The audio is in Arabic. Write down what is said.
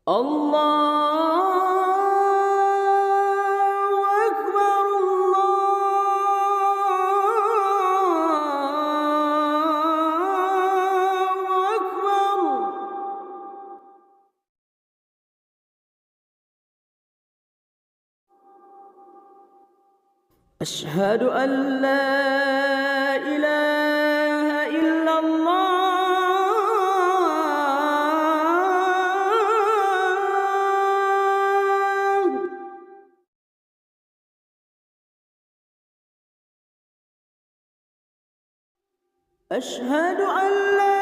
الله أكبر الله أكبر. أشهد أن لا إله إلا الله. أشهد أن لا